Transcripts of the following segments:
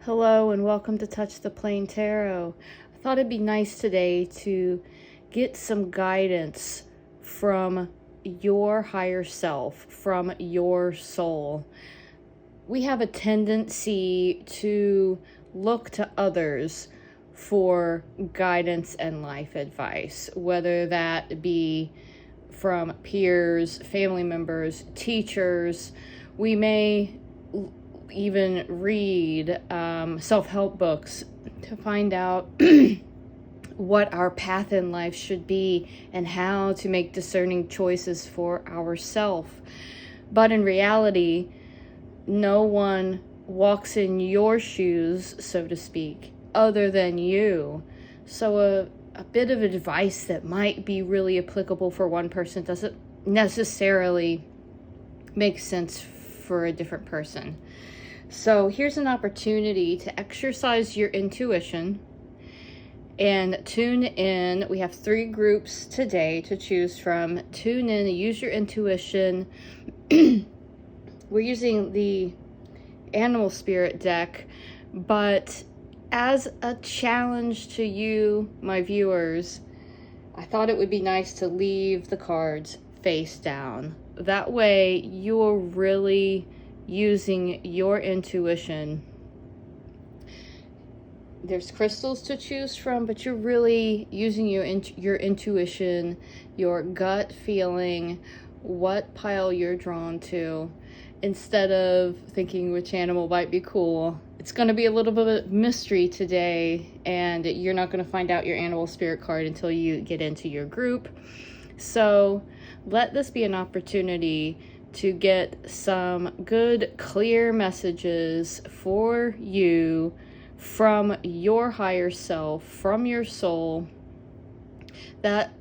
Hello and welcome to Touch the Plain Tarot. I thought it'd be nice today to get some guidance from your higher self, from your soul. We have a tendency to look to others for guidance and life advice, whether that be from peers, family members, teachers. We may even read self-help books to find out what our path in life should be and how to make discerning choices for ourselves. But in reality, no one walks in your shoes, so to speak, other than you. So a bit of advice that might be really applicable for one person doesn't necessarily make sense for a different person. So here's an opportunity to exercise your intuition and tune in. We have 3 groups today to choose from. Tune in, use your intuition. We're using the animal spirit deck, but as a challenge to you, my viewers, I thought it would be nice to leave the cards face down. That way you're really using your intuition. There's crystals to choose from, but you're really using your intuition, your gut feeling, what pile you're drawn to, instead of thinking which animal might be cool. It's going to be a little bit of mystery today, and you're not going to find out your animal spirit card until you get into your group. So let this be an opportunity to get some good, clear messages for you from your higher self, from your soul, that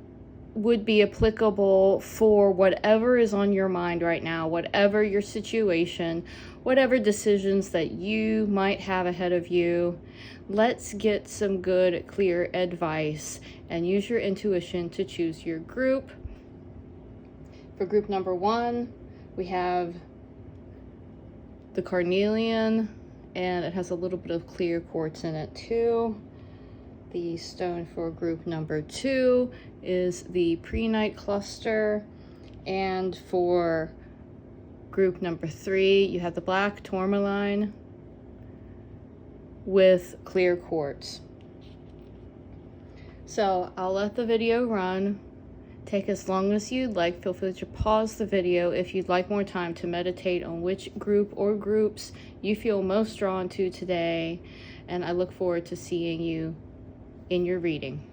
would be applicable for whatever is on your mind right now, whatever your situation, whatever decisions that you might have ahead of you. Let's get some good, clear advice and use your intuition to choose your group. For group number 1, we have the Carnelian, and it has a little bit of clear quartz in it too. The stone for group number 2 is the Prehnite cluster, and for group number 3, you have the black Tourmaline with clear quartz. So I'll let the video run. Take as long as you'd like. Feel free to pause the video if you'd like more time to meditate on which group or groups you feel most drawn to today. And I look forward to seeing you in your reading.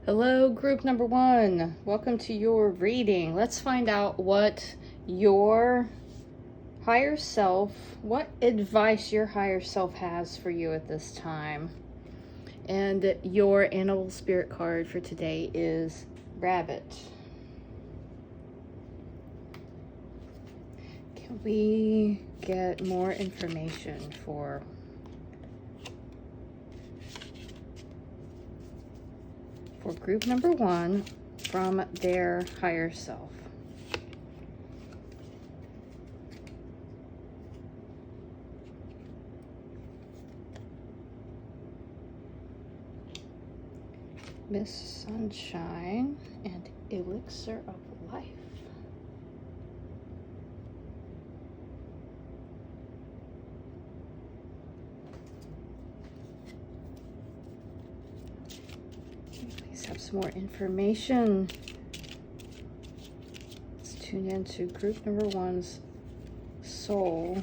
Hello, group number 1. Welcome to your reading. Let's find out what your higher self, what advice your higher self has for you at this time. And your animal spirit card for today is Rabbit. Can we get more information for group number 1 from their higher self? Miss Sunshine and Elixir of Life. Have some more information. Let's tune into group number 1's soul.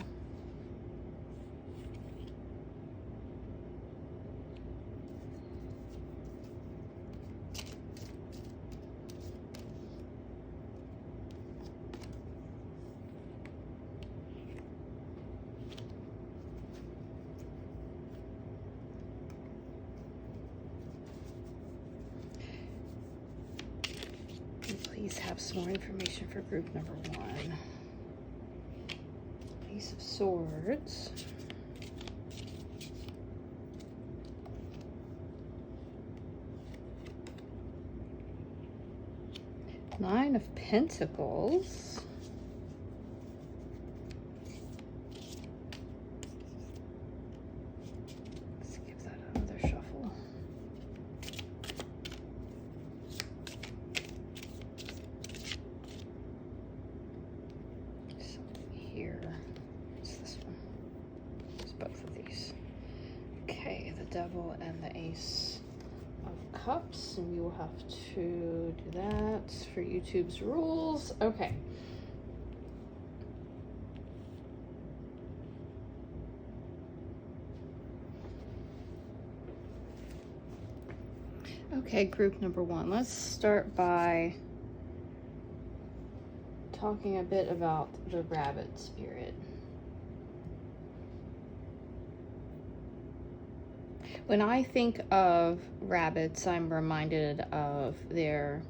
Please have have some more information for group number 1. Ace of Swords. Nine of Pentacles. Let's give that another shuffle. Something here. What's this one? It's both of these. Okay, the Devil and the Ace of Cups, and we will have to do that for YouTube's rules. Okay. Okay, group number 1. Let's start by talking a bit about the rabbit spirit. When I think of rabbits, I'm reminded of their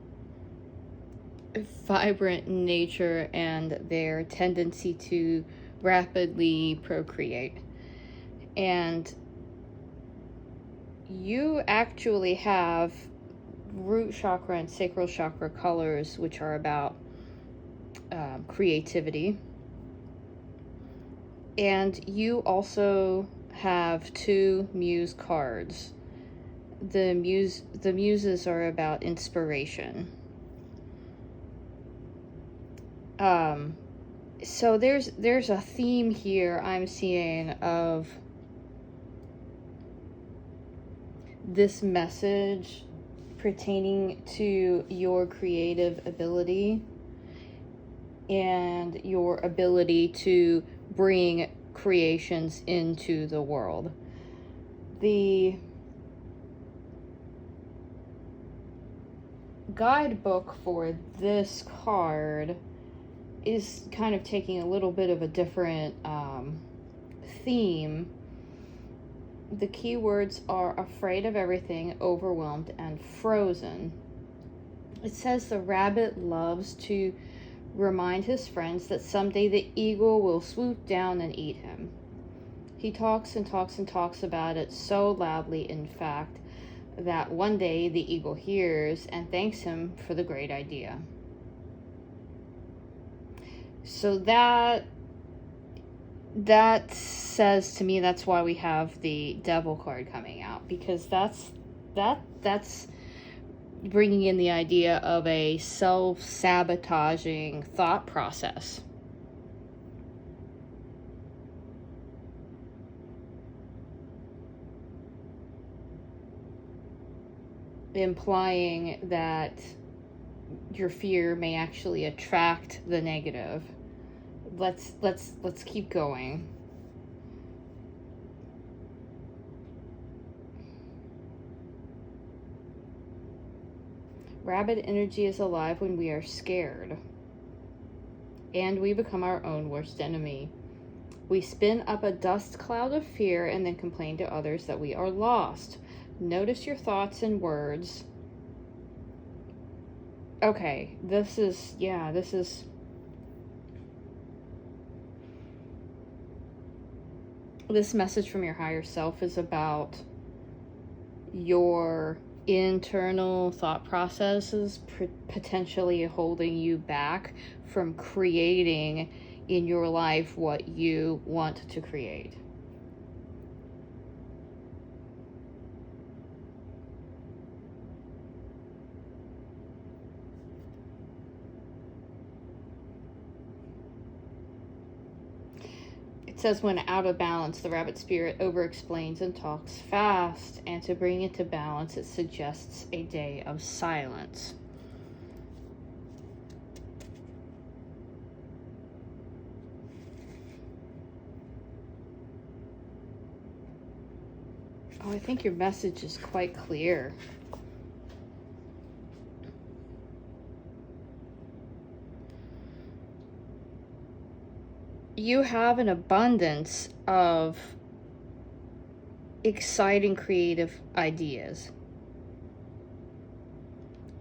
vibrant nature and their tendency to rapidly procreate. And you actually have root chakra and sacral chakra colors, which are about creativity. And you also have 2 muse cards. The muses are about inspiration. So there's a theme here I'm seeing of this message pertaining to your creative ability and your ability to bring creations into the world. The guidebook for this card is kind of taking a little bit of a different theme. The keywords are afraid of everything, overwhelmed, and frozen. It says the rabbit loves to remind his friends that someday the eagle will swoop down and eat him. He talks and talks and talks about it so loudly, in fact, that one day the eagle hears and thanks him for the great idea. So that says to me that's why we have the Devil card coming out, because that's bringing in the idea of a self-sabotaging thought process. Implying that your fear may actually attract the negative. Let's keep going. Rabbit energy is alive when we are scared, and we become our own worst enemy. We spin up a dust cloud of fear and then complain to others that we are lost. Notice your thoughts and words. Okay, this is this message from your higher self is about your internal thought processes potentially holding you back from creating in your life what you want to create. It says when out of balance, the rabbit spirit over-explains and talks fast, and to bring it to balance, it suggests a day of silence. Oh, I think your message is quite clear. You have an abundance of exciting creative ideas.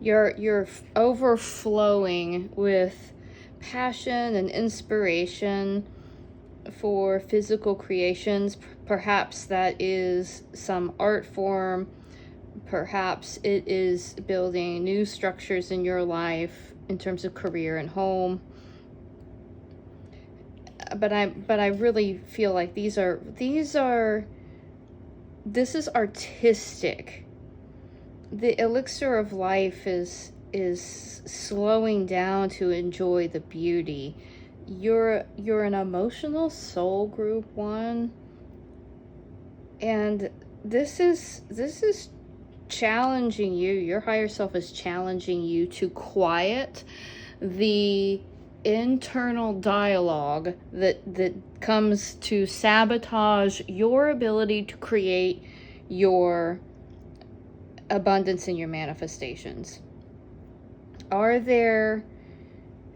You're overflowing with passion and inspiration for physical creations. Perhaps that is some art form. Perhaps it is building new structures in your life in terms of career and home. But I really feel like this is artistic. The elixir of life is slowing down to enjoy the beauty. You're an emotional soul group 1, and this is challenging you. Your higher self is challenging you to quiet the internal dialogue that comes to sabotage your ability to create your abundance in your manifestations. Are there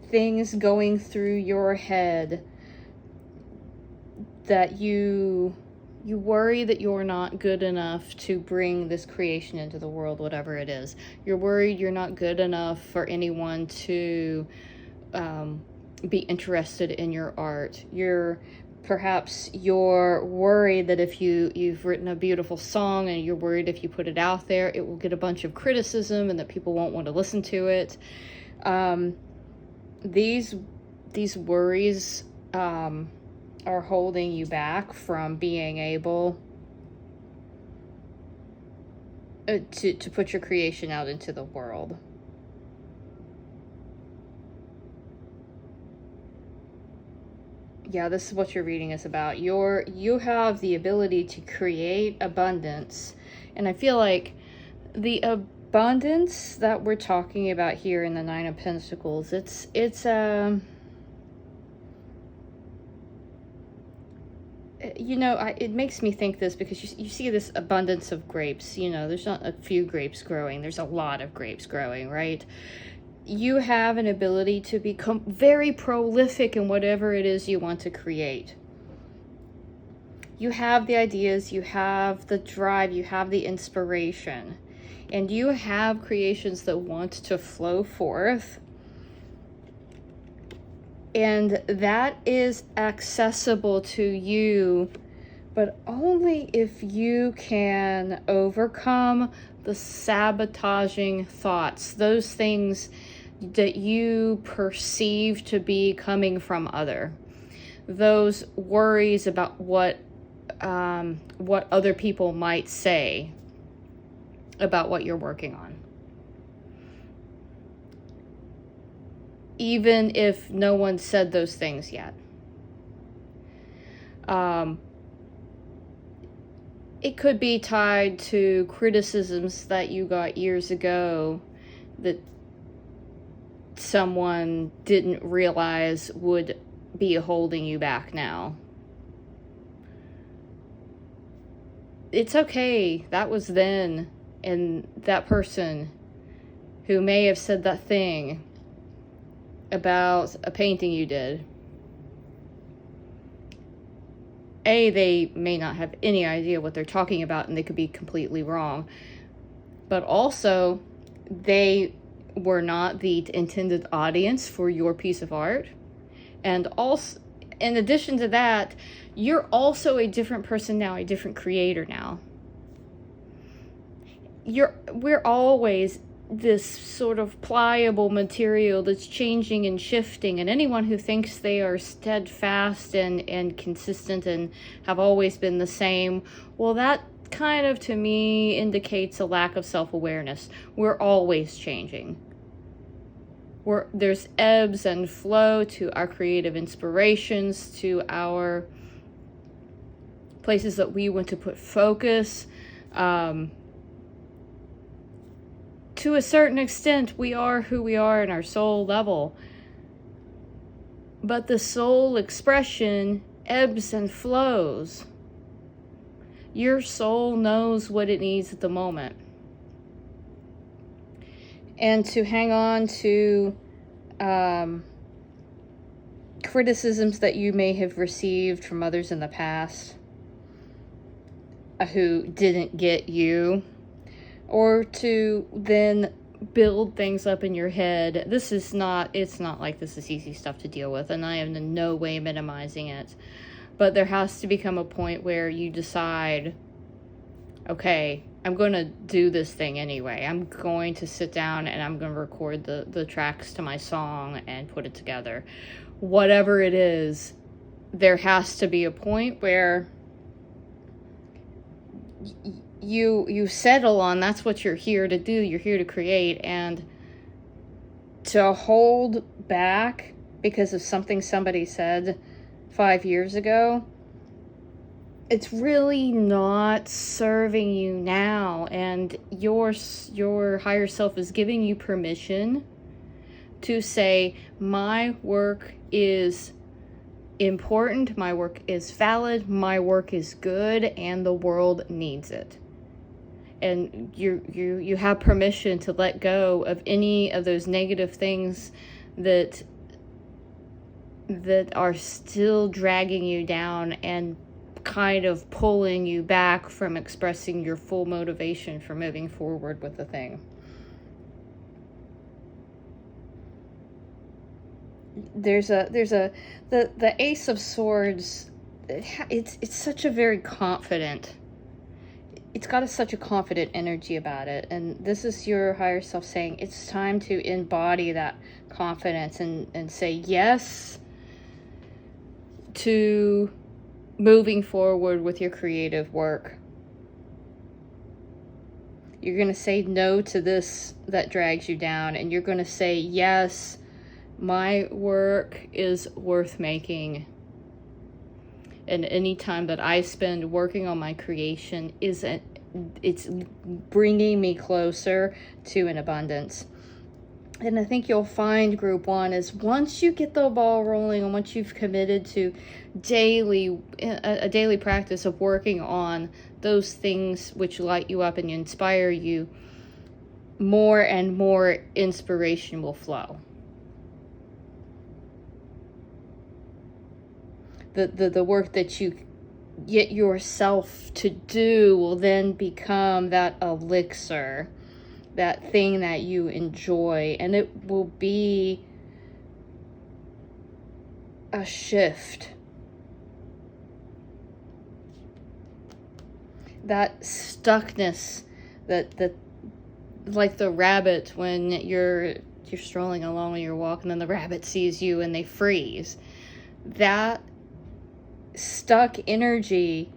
things going through your head that you worry that you're not good enough to bring this creation into the world, whatever it is? You're worried you're not good enough for anyone to be interested in your art. Perhaps you're worried that if you've written a beautiful song and you're worried if you put it out there, it will get a bunch of criticism and that people won't want to listen to it. These worries are holding you back from being able to put your creation out into the world. Yeah, this is what your reading is about. You have the ability to create abundance. And I feel like the abundance that we're talking about here in the Nine of Pentacles, it makes me think this because you see this abundance of grapes. There's not a few grapes growing. There's a lot of grapes growing, right? You have an ability to become very prolific in whatever it is you want to create. You have the ideas, you have the drive, you have the inspiration, and you have creations that want to flow forth. And that is accessible to you, but only if you can overcome the sabotaging thoughts, those things that you perceive to be coming from those worries about what other people might say about what you're working on. Even if no one said those things yet. It could be tied to criticisms that you got years ago that someone didn't realize would be holding you back now. It's okay. That was then. And that person who may have said that thing about a painting you did, they may not have any idea what they're talking about, and they could be completely wrong. But also, they were not the intended audience for your piece of art. And also, in addition to that, you're also a different person now, a different creator now. We're always this sort of pliable material that's changing and shifting, and anyone who thinks they are steadfast and consistent and have always been the same, well, that kind of, to me, indicates a lack of self-awareness. We're always changing. There's ebbs and flow to our creative inspirations, to our places that we want to put focus. To a certain extent, we are who we are in our soul level. But the soul expression ebbs and flows. Your soul knows what it needs at the moment. And to hang on to criticisms that you may have received from others in the past who didn't get you, or to then build things up in your head. It's not like this is easy stuff to deal with, and I am in no way minimizing it. But there has to become a point where you decide, okay, I'm going to do this thing anyway. I'm going to sit down and I'm going to record the tracks to my song and put it together. Whatever it is, there has to be a point where you settle on that's what you're here to do. You're here to create, and to hold back because of something somebody said 5 years ago, it's really not serving you now. And your higher self is giving you permission to say, my work is important, my work is valid, my work is good, and the world needs it. And you have permission to let go of any of those negative things that are still dragging you down and kind of pulling you back from expressing your full motivation for moving forward with the thing. The Ace of Swords, it's such a very confident, it's got such a confident energy about it. And this is your higher self saying it's time to embody that confidence and say yes to moving forward with your creative work. You're going to say no to this that drags you down, and you're going to say, yes, my work is worth making. And any time that I spend working on my creation it's bringing me closer to an abundance. And I think you'll find, group one, is once you get the ball rolling and once you've committed to a daily practice of working on those things which light you up and inspire you, more and more inspiration will flow. The work that you get yourself to do will then become that elixir, that thing that you enjoy, and it will be a shift. That stuckness, that like the rabbit when you're strolling along when you're walking and the rabbit sees you and they freeze. That stuck energy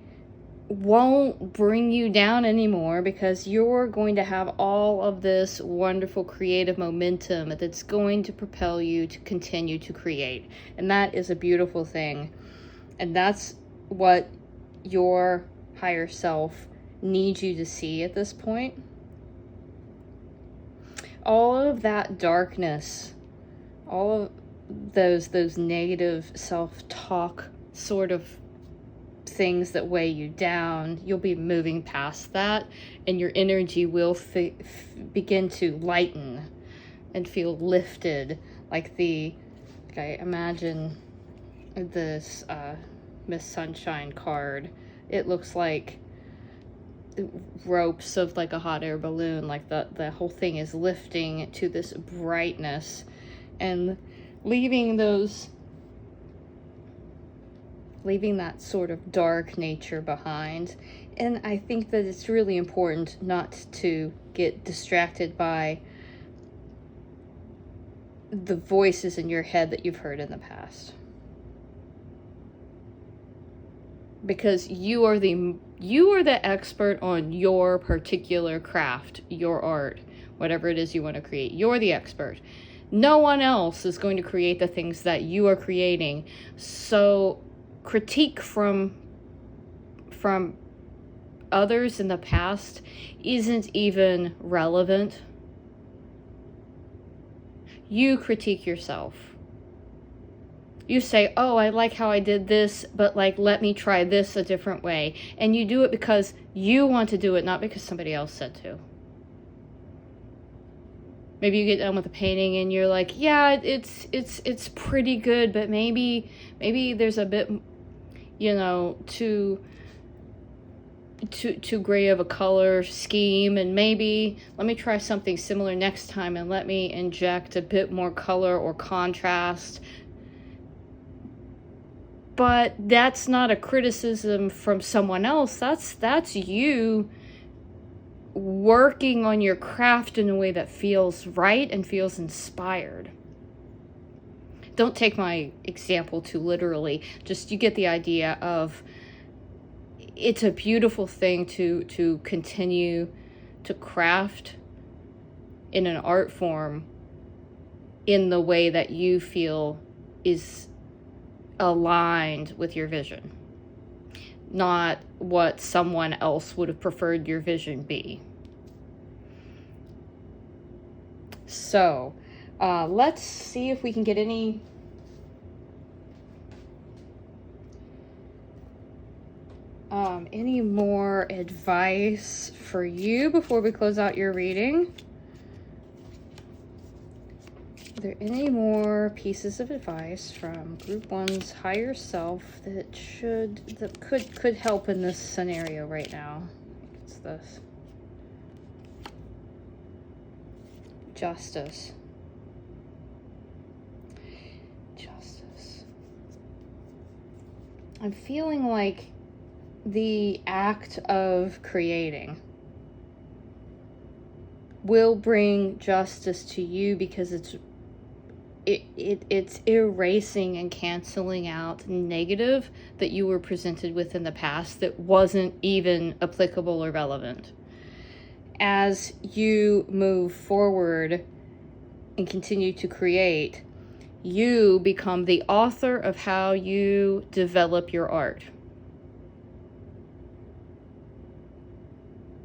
won't bring you down anymore, because you're going to have all of this wonderful creative momentum that's going to propel you to continue to create. And that is a beautiful thing. And that's what your higher self needs you to see at this point. All of that darkness, all of those negative self-talk sort of things that weigh you down, you'll be moving past that, and your energy will begin to lighten and feel lifted, like I imagine this Miss Sunshine card. It looks like ropes of like a hot air balloon, like the whole thing is lifting to this brightness and leaving that sort of dark nature behind. And I think that it's really important not to get distracted by the voices in your head that you've heard in the past. Because you are the expert on your particular craft, your art, whatever it is you want to create. You're the expert. No one else is going to create the things that you are creating. So critique from others in the past isn't even relevant. You critique yourself. You say, oh, I like how I did this, but like, let me try this a different way. And you do it because you want to do it, not because somebody else said to. Maybe you get done with a painting and you're like, yeah, it's pretty good, but maybe there's a bit, to too gray of a color scheme, and maybe let me try something similar next time and let me inject a bit more color or contrast. But that's not a criticism from someone else. That's you working on your craft in a way that feels right and feels inspired. Don't take my example too literally. Just you get the idea of it's a beautiful thing to continue to craft in an art form in the way that you feel is aligned with your vision, not what someone else would have preferred your vision be. So let's see if we can get any more advice for you before we close out your reading. Are there any more pieces of advice from Group 1's higher self that could help in this scenario right now? It's this. Justice. I'm feeling like the act of creating will bring justice to you because it's erasing and canceling out negative that you were presented with in the past that wasn't even applicable or relevant. As you move forward and continue to create, you become the author of how you develop your art.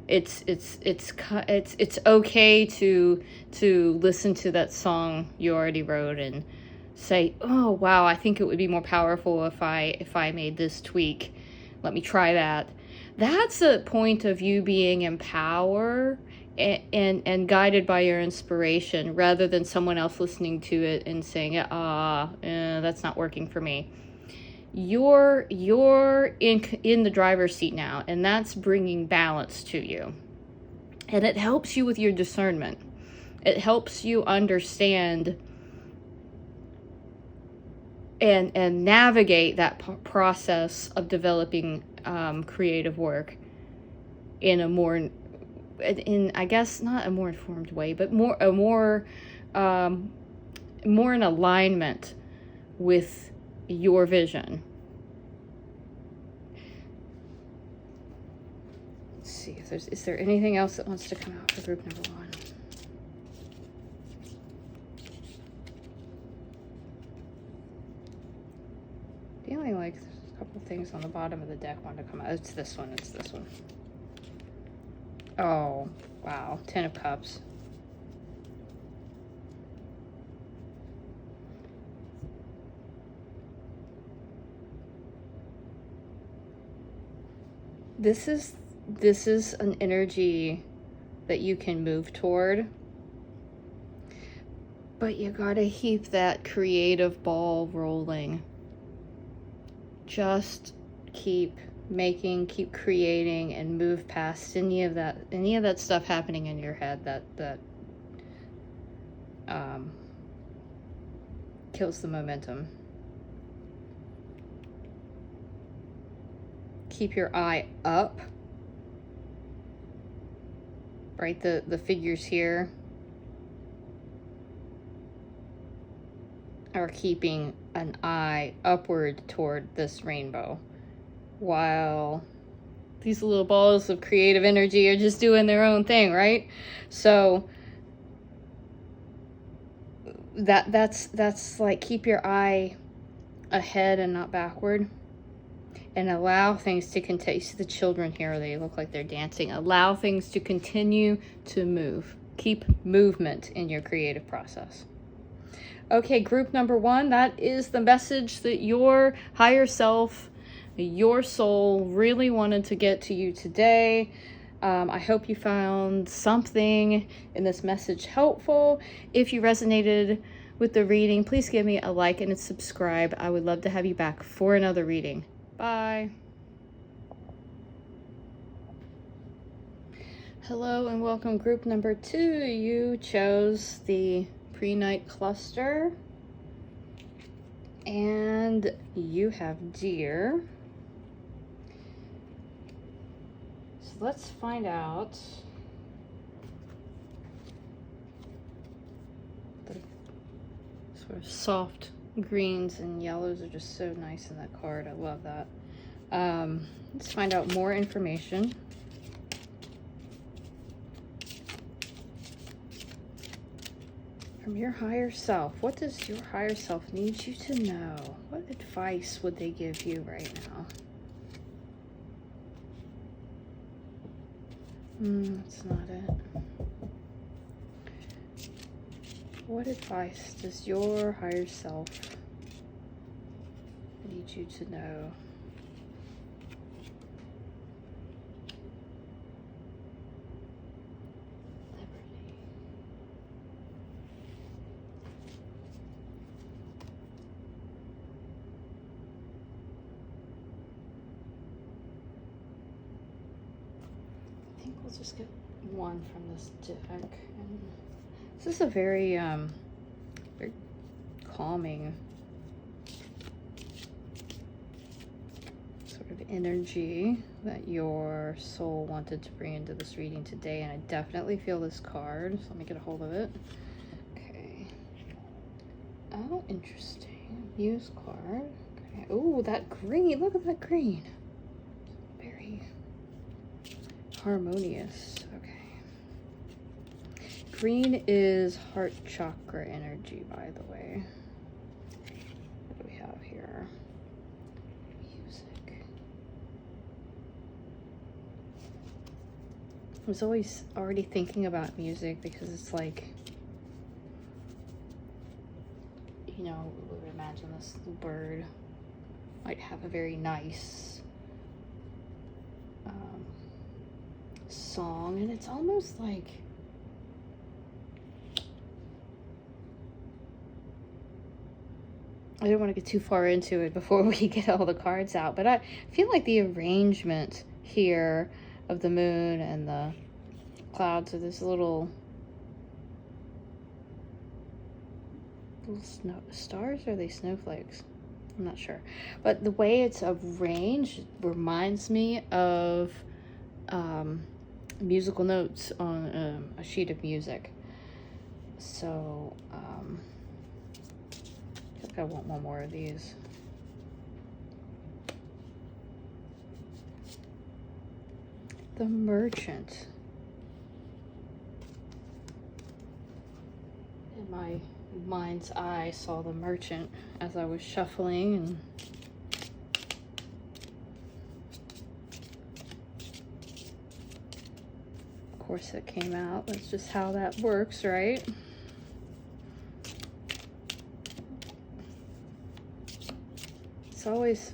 It's okay to listen to that song you already wrote and say, oh wow, I think it would be more powerful if I made this tweak. Let me try that. That's a point of you being in power and guided by your inspiration, rather than someone else listening to it and saying, that's not working for me. You're in the driver's seat now, and that's bringing balance to you. And it helps you with your discernment. It helps you understand and navigate that process of developing creative work in a more, I guess not a more informed way, but more in alignment with your vision. Let's see if is there anything else that wants to come out for group number 1? Feeling like there's a couple things on the bottom of the deck want to come out. It's this one. Oh, wow. 10 of Cups. This is an energy that you can move toward, but you gotta keep that creative ball rolling. Just keep creating and move past any of that stuff happening in your head that kills the momentum. Keep your eye up, right? The figures here are keeping an eye upward toward this rainbow, while these little balls of creative energy are just doing their own thing, right? So that's like, keep your eye ahead and not backward. And allow things to continue. See the children here, they look like they're dancing. Allow things to continue to move. Keep movement in your creative process. Okay, group number 1, that is the message that your higher self, your soul really wanted to get to you today. I hope you found something in this message helpful. If you resonated with the reading, please give me a like and a subscribe. I would love to have you back for another reading. Bye. Hello and welcome, group number 2. You chose the Prehnite cluster and you have deer. So let's find out the sort of soft greens and yellows are just so nice in that card. I love that. Let's find out more information. From your higher self. What does your higher self need you to know? What advice would they give you right now? That's not it. What advice does your higher self need you to know? We'll just get one from this deck. And this is a very, very calming sort of energy that your soul wanted to bring into this reading today, and I definitely feel this card. So let me get a hold of it. Okay. Oh, interesting. Muse card. Okay. Oh, that green. Look at that green. Very harmonious. Okay. Green is heart chakra energy, by the way. What do we have here? Music. I was always already thinking about music because it's like, you know, we would imagine this bird might have a very nice song, and it's almost like I don't want to get too far into it before we get all the cards out, but I feel like the arrangement here of the moon and the clouds are this little snow stars, or are they snowflakes? I'm not sure, but the way it's arranged reminds me of musical notes on a sheet of music. So I think I want one more of these. The Merchant. In my mind's eye, saw the Merchant as I was shuffling, and of course it came out. That's just how that works, right? It's always,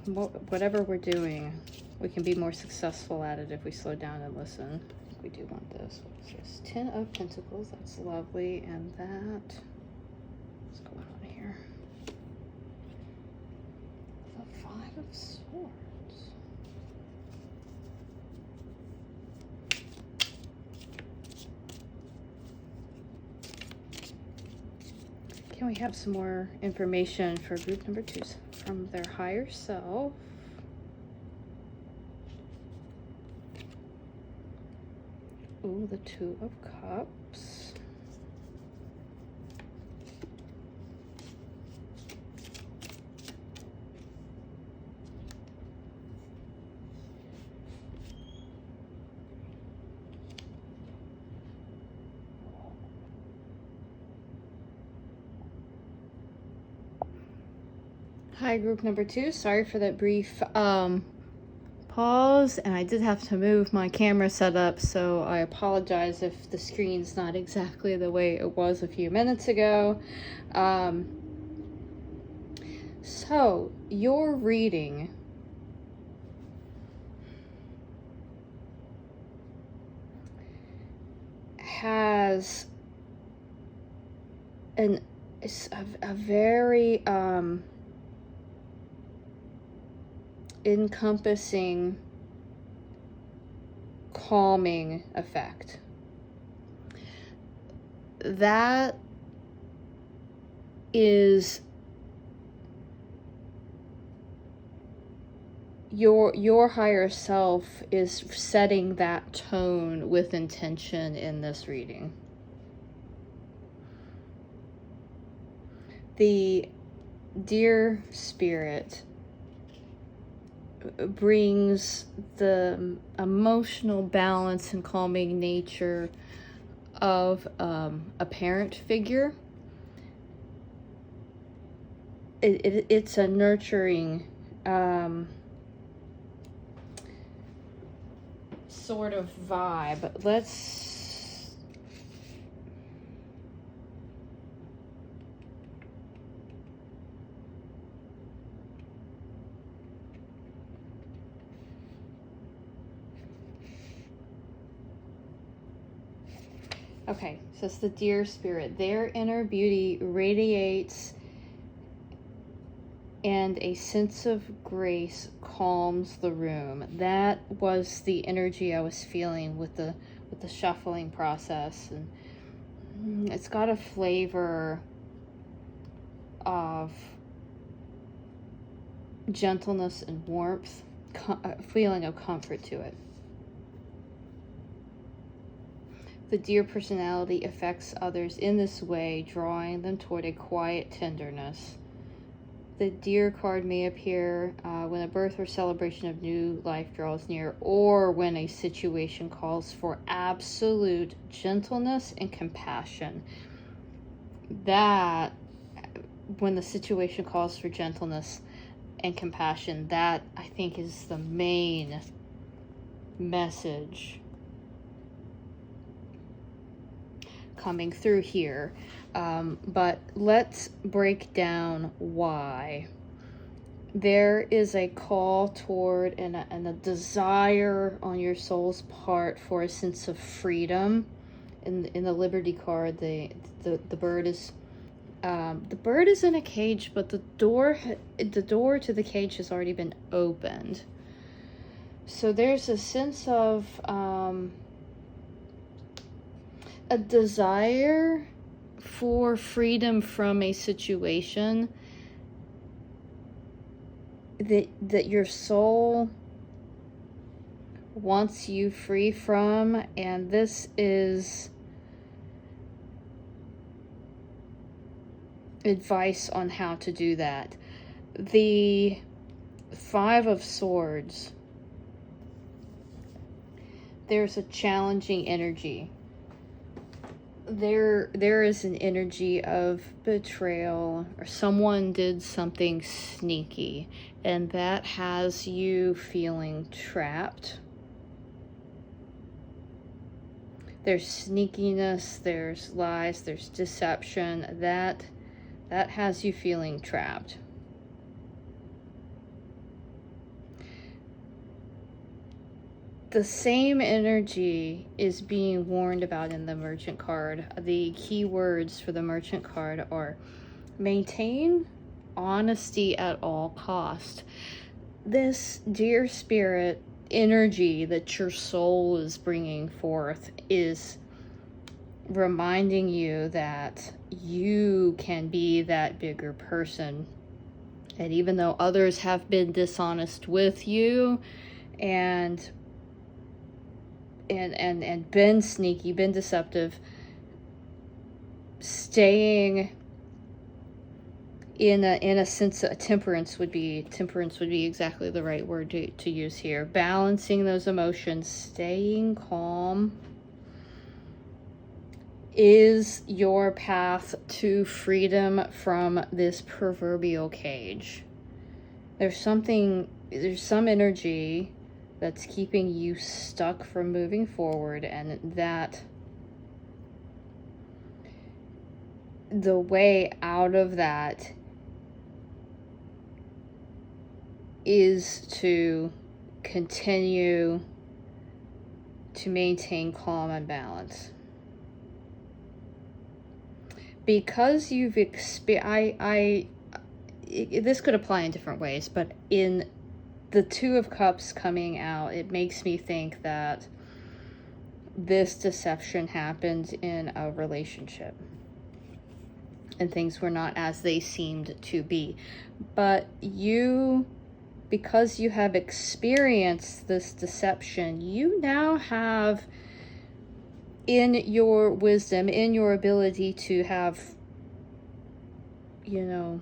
whatever we're doing, we can be more successful at it if we slow down and listen. We do want this. What's this? 10 of Pentacles. That's lovely. And that, what's going on here? The 5 of Swords. Can we have some more information for group number 2 from their higher self? Ooh, the 2 of Cups. Hi, group number 2. Sorry for that brief pause, and I did have to move my camera setup, so I apologize if the screen's not exactly the way it was a few minutes ago. So your reading has a very encompassing calming effect. That is your higher self is setting that tone with intention in this reading. The deer spirit brings the emotional balance and calming nature of a parent figure. It's a nurturing sort of vibe. Okay, so it's the deer spirit. Their inner beauty radiates, and a sense of grace calms the room. That was the energy I was feeling with the shuffling process, and it's got a flavor of gentleness and warmth, a feeling of comfort to it. The deer personality affects others in this way, drawing them toward a quiet tenderness. The deer card may appear when a birth or celebration of new life draws near, or when a situation calls for absolute gentleness and compassion. That, when the situation calls for gentleness and compassion, that I think is the main message coming through here. But let's break down why. There is a call toward and a desire on your soul's part for a sense of freedom. In the Liberty card, the bird is in a cage, but the door to the cage has already been opened. So there's a sense of a desire for freedom from a situation that your soul wants you free from, and this is advice on how to do that. The Five of Swords, there's a challenging energy. There is an energy of betrayal, or someone did something sneaky, and that has you feeling trapped. There's sneakiness, there's lies, there's deception. That has you feeling trapped. The same energy is being warned about in the Merchant card. The key words for the Merchant card are maintain honesty at all cost. This deer spirit energy that your soul is bringing forth is reminding you that you can be that bigger person. And even though others have been dishonest with you and been sneaky, been deceptive, staying in a sense of temperance would be exactly the right word to use here. Balancing those emotions, staying calm is your path to freedom from this proverbial cage. There's some energy that's keeping you stuck from moving forward, and that the way out of that is to continue to maintain calm and balance. Because you've this could apply in different ways, but in the Two of Cups coming out, it makes me think that this deception happened in a relationship and things were not as they seemed to be. But you, because you have experienced this deception, you now have, in your wisdom, in your ability to have, you know,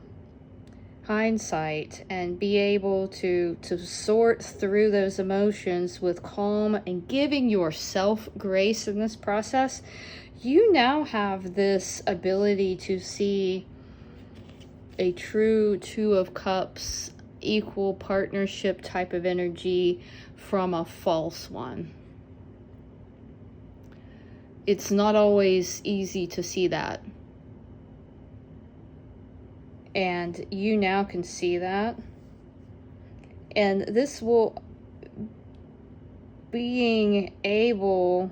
hindsight and be able to sort through those emotions with calm and giving yourself grace in this process, you now have this ability to see a true Two of Cups, equal partnership type of energy from a false one. It's not always easy to see that. And you now can see that. And this will, being able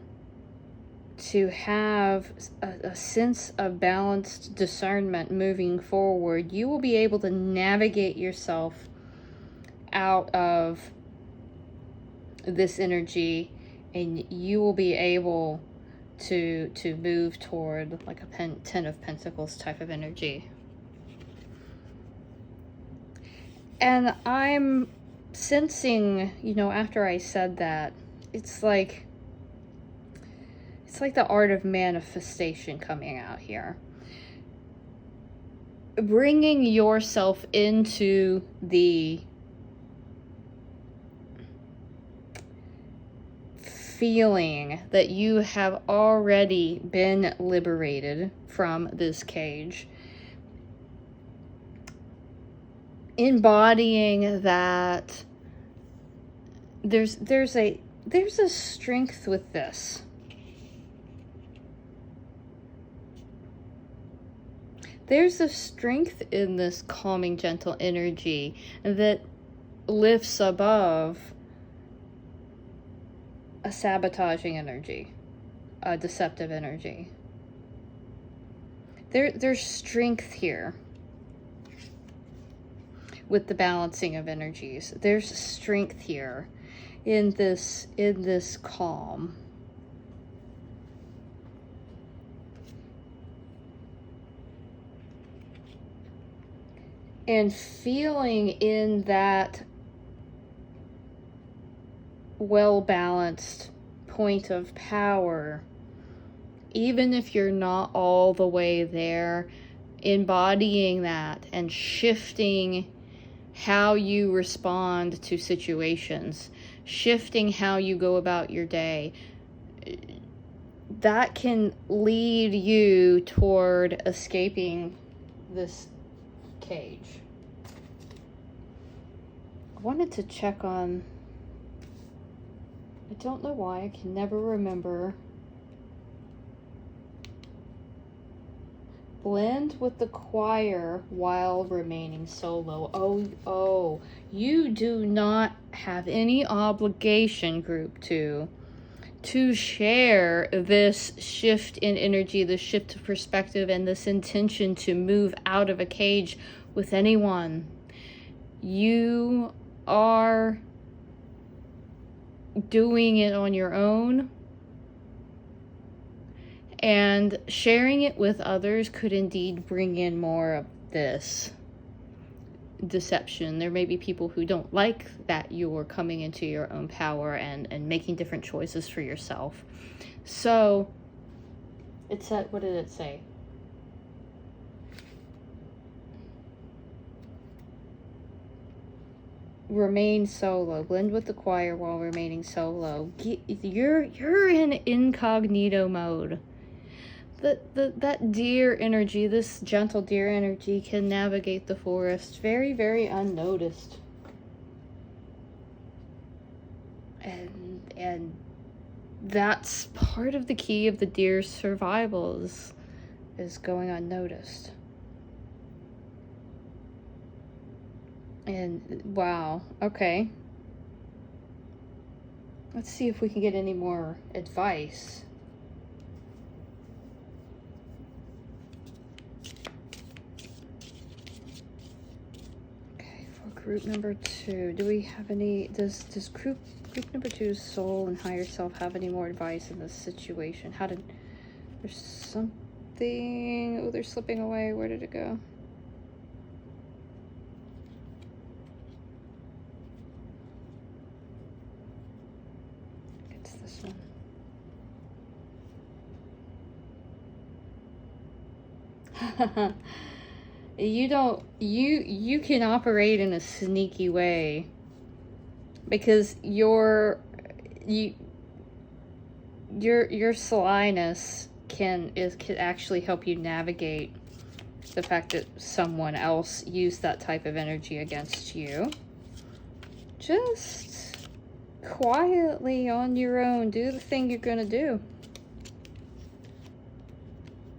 to have a sense of balanced discernment moving forward, you will be able to navigate yourself out of this energy, and you will be able to move toward like a Ten of Pentacles type of energy. And I'm sensing, you know, after I said that, it's like the art of manifestation coming out here. Bringing yourself into the feeling that you have already been liberated from this cage. Embodying that there's a strength with this. There's a strength in this calming, gentle energy that lifts above a sabotaging energy, a deceptive energy. There's strength here with the balancing of energies. There's strength here in this calm. And feeling in that well-balanced point of power, even if you're not all the way there, embodying that and shifting how you respond to situations, shifting how you go about your day, that can lead you toward escaping this cage. I wanted to check on, I don't know why, I can never remember. Blend with the choir while remaining solo. Oh, you do not have any obligation, group 2, to share this shift in energy, this shift of perspective, and this intention to move out of a cage with anyone. You are doing it on your own, and sharing it with others could indeed bring in more of this deception. There may be people who don't like that you're coming into your own power and making different choices for yourself. So it said, what did it say? Remain solo. Blend with the choir while remaining solo. You're in incognito mode. That deer energy, this gentle deer energy, can navigate the forest very, very unnoticed. And that's part of the key of the deer's survival is going unnoticed. And wow, okay. Let's see if we can get any more advice. group number 2. Do we have any, does group number 2's soul and higher self have any more advice in this situation? How did, there's something, oh, they're slipping away. Where did it go? It's this one. You can operate in a sneaky way because your slyness can actually help you navigate the fact that someone else used that type of energy against you. Just quietly on your own, do the thing you're gonna do.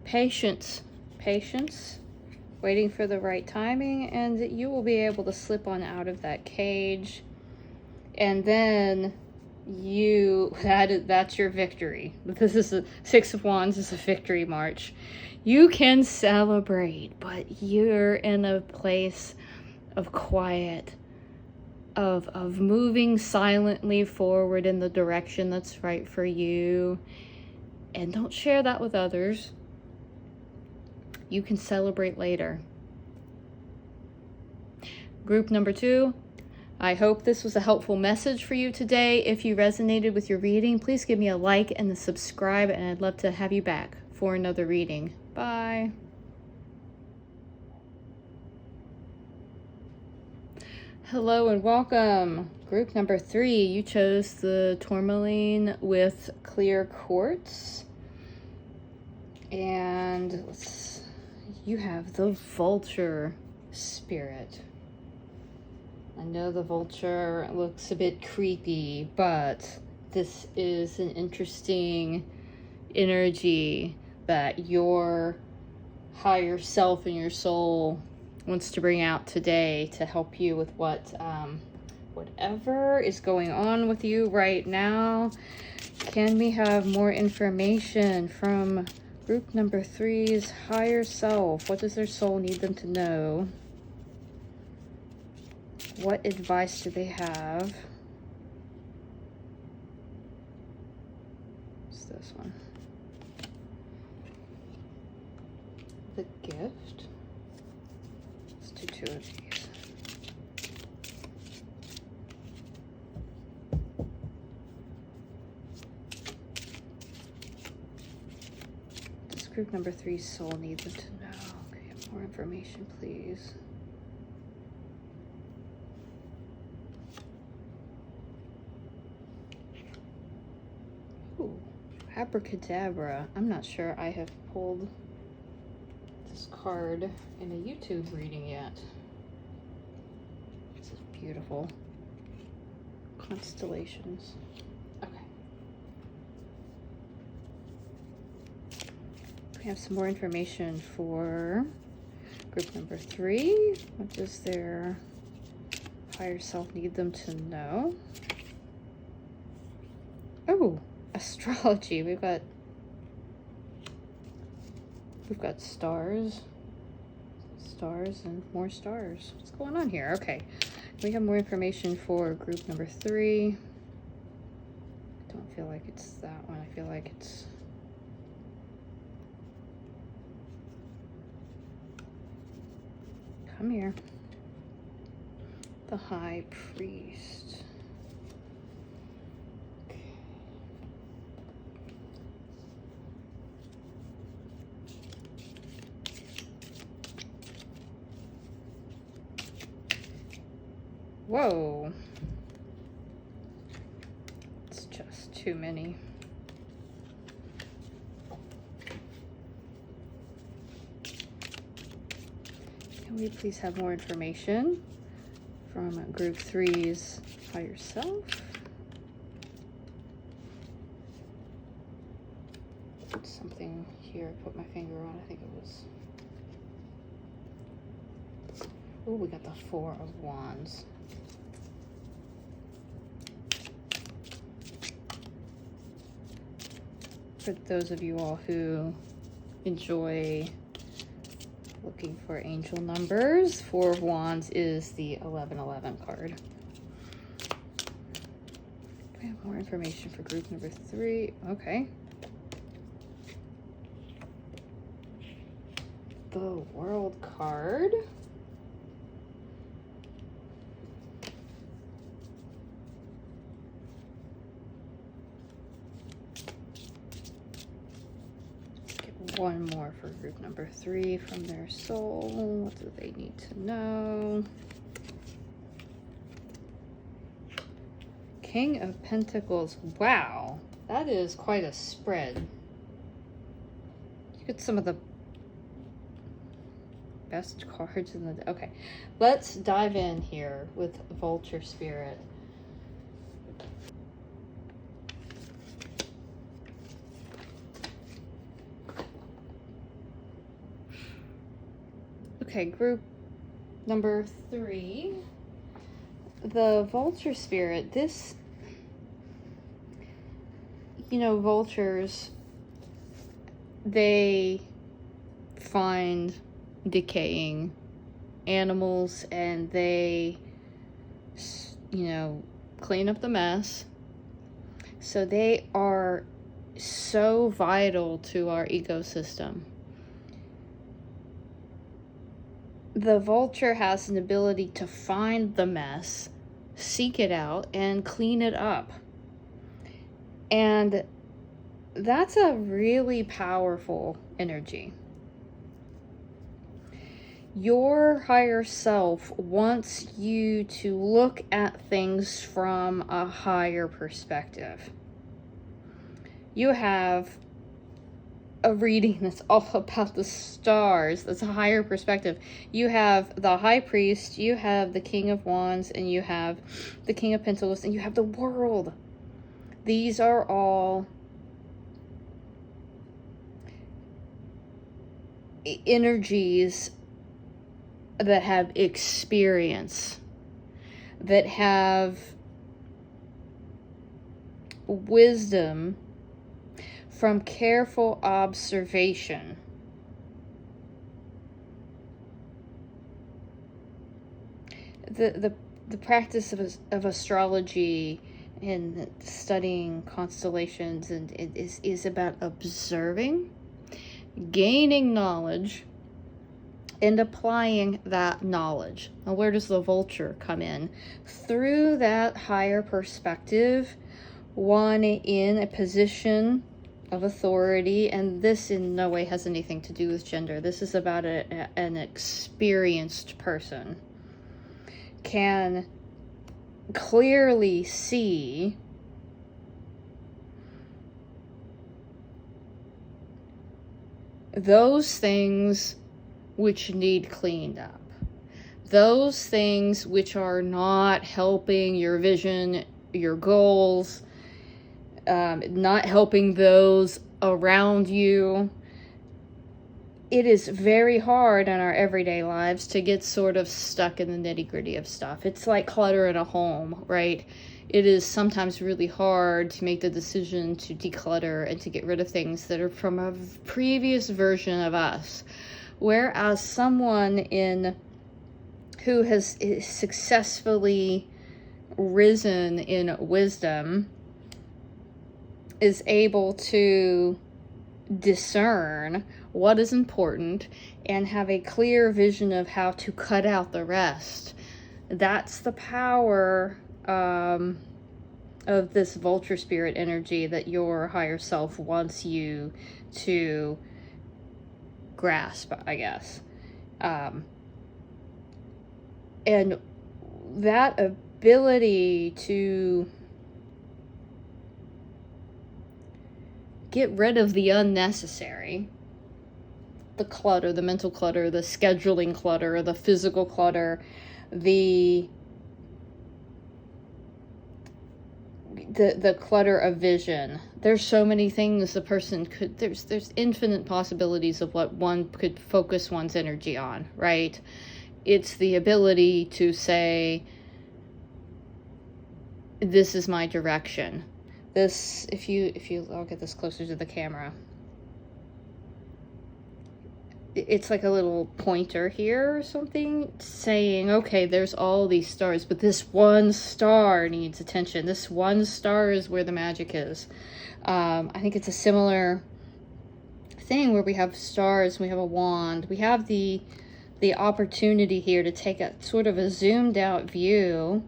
Patience, waiting for the right timing, and you will be able to slip on out of that cage. And then that's your victory. This is the 6 of Wands is a victory march. You can celebrate, but you're in a place of quiet, of moving silently forward in the direction that's right for you. And don't share that with others. You can celebrate later. Group number 2, I hope this was a helpful message for you today. If you resonated with your reading, please give me a like and a subscribe, and I'd love to have you back for another reading. Bye. Hello and welcome. Group number 3, you chose the Tourmaline with clear quartz. And you have the vulture spirit. I know the vulture looks a bit creepy, but this is an interesting energy that your higher self and your soul wants to bring out today to help you with whatever is going on with you right now. Can we have more information from group number 3's higher self? What does their soul need them to know? What advice do they have? What's this one? The gift. Let's do 2 of these. Does group number 3's soul need them to know? Okay, more information, please. Abracadabra. I'm not sure I have pulled this card in a YouTube reading yet. This is beautiful. Constellations. Okay. We have some more information for group number 3. What does their higher self need them to know? Oh, astrology. We've got stars and more stars. What's going on here? Okay, we have more information for group number 3. I don't feel like it's that one. I feel like it's come here, the High Priest. Whoa. It's just too many. Can we please have more information from group 3's higher self? Something here I put my finger on. I think it was... Oh, we got the 4 of Wands. For those of you all who enjoy Looking for angel numbers. Four of Wands is the 1111 card. We have more information for group number 3. Okay. The World card. One more for group number 3 from their soul. What do they need to know? King of Pentacles. Wow, that is quite a spread. You get some of the best cards in the... Okay, let's dive in here with Vulture Spirit. Okay, group number 3, the Vulture Spirit. This, you know, vultures, they find decaying animals and they, you know, clean up the mess. So they are so vital to our ecosystem. The vulture has an ability to find the mess, seek it out, and clean it up. And that's a really powerful energy. Your higher self wants you to look at things from a higher perspective. You have a reading that's all about the stars. That's a higher perspective. You have the High Priest, you have the King of Wands, and you have the King of Pentacles, and you have the World. These are all energies that have experience, that have wisdom from careful observation. The practice of astrology and studying constellations and it is about observing, gaining knowledge, and applying that knowledge. Now, where does the vulture come in? Through that higher perspective, one in a position of authority, and this in no way has anything to do with gender. This is about an experienced person can clearly see those things which need cleaned up, those things which are not helping your vision, your goals, not helping those around you. It is very hard in our everyday lives to get sort of stuck in the nitty-gritty of stuff. It's like clutter in a home, right? It is sometimes really hard to make the decision to declutter and to get rid of things that are from a previous version of us. Whereas someone who has successfully risen in wisdom is able to discern what is important and have a clear vision of how to cut out the rest. That's the power of this vulture spirit energy that your higher self wants you to grasp, I guess. And that ability to get rid of the unnecessary, the clutter, the mental clutter, the scheduling clutter, the physical clutter, the clutter of vision. There's so many things a person could, there's infinite possibilities of what one could focus one's energy on, right? It's the ability to say, this is my direction. This, if you, I'll get this closer to the camera. it's like a little pointer here or something saying, okay, there's all these stars, but this one star needs attention. This one star is where the magic is. I think it's a similar thing where we have stars, we have a wand, we have the opportunity here to take a sort of a zoomed out view.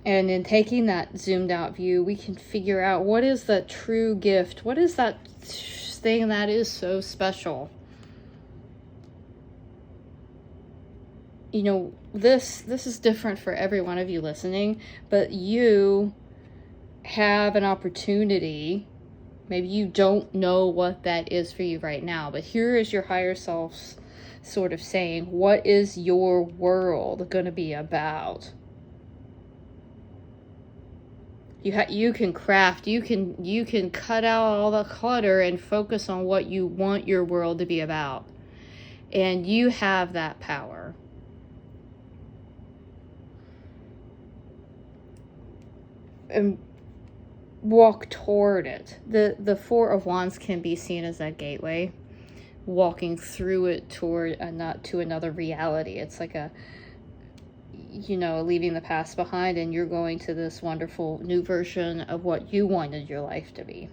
And in taking that zoomed out view, we can figure out what is the true gift. What is that thing that is so special? You know, this is different for every one of you listening, but you have an opportunity. Maybe you don't know what that is for you right now, but here is your higher self sort of saying, what is your world going to be about? You can craft, you can cut out all the clutter and focus on what you want your world to be about. And you have that power. And walk toward it. The Four of Wands can be seen as that gateway, walking through it toward not to another reality. It's like a, you know, leaving the past behind, and you're going to this wonderful new version of what you wanted your life to be.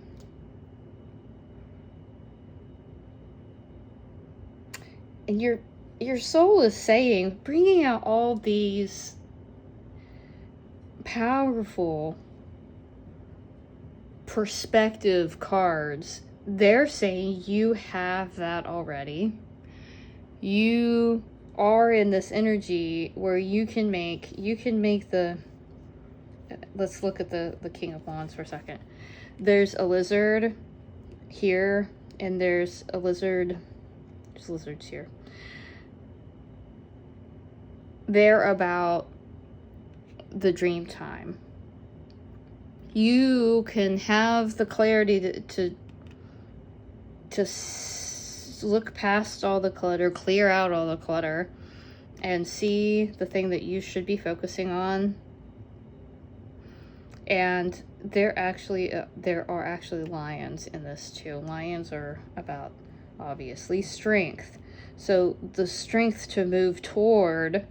And your soul is saying, bringing out all these powerful perspective cards. They're saying you have that already. You are in this energy where you can make the, let's look at the King of Wands for a second. There's a lizard here, and there's lizards here. They're about the dream time. You can have the clarity to look past all the clutter, clear out all the clutter, and see the thing that you should be focusing on. And there are actually lions in this too. Lions are about, obviously, strength. So the strength to move toward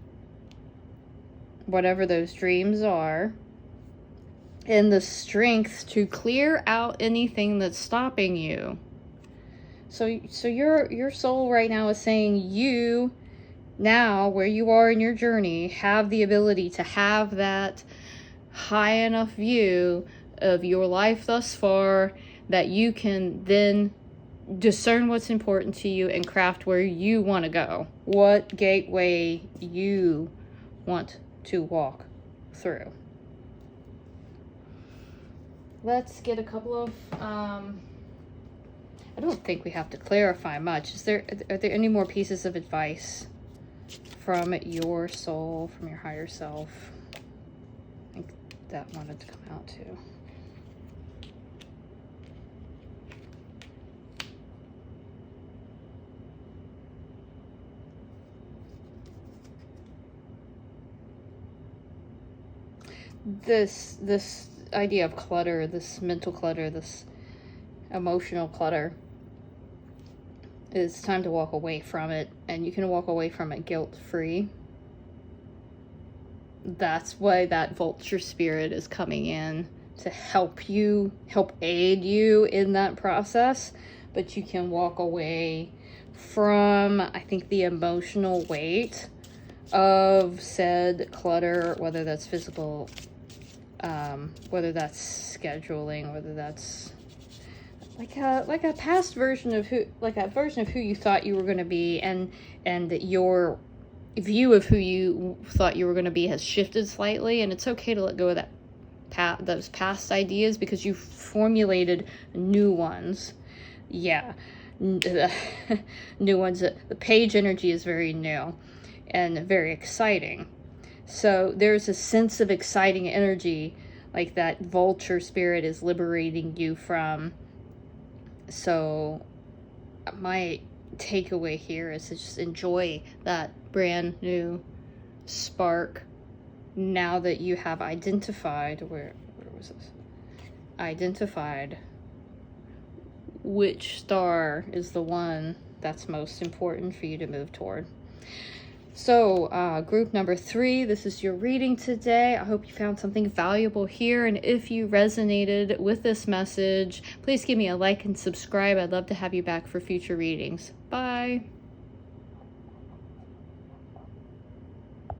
whatever those dreams are, and the strength to clear out anything that's stopping you. So your soul right now is saying, you now, where you are in your journey, have the ability to have that high enough view of your life thus far that you can then discern what's important to you and craft where you want to go. What gateway you want to walk through. Let's get a couple of I don't think we have to clarify much. Are there any more pieces of advice from your soul, from your higher self? I think that wanted to come out too. This idea of clutter, this mental clutter, this emotional clutter, it's time to walk away from it, and you can walk away from it guilt-free. That's why that vulture spirit is coming in to help aid you in that process. But you can walk away from, I think, the emotional weight of said clutter, whether that's physical, whether that's scheduling, whether that's like a past version of who you thought you were going to be, and your view of who you thought you were going to be has shifted slightly, and it's okay to let go of those past ideas, because you formulated new ones. Yeah, new ones. The page energy is very new and very exciting. So there's a sense of exciting energy, like that vulture spirit is liberating you from. So my takeaway here is to just enjoy that brand new spark now that you have identified, where was this? Identified which star is the one that's most important for you to move toward. So group number 3, this is your reading today. I hope you found something valuable here, and if you resonated with this message, please give me a like and subscribe. I'd love to have you back for future readings. Bye.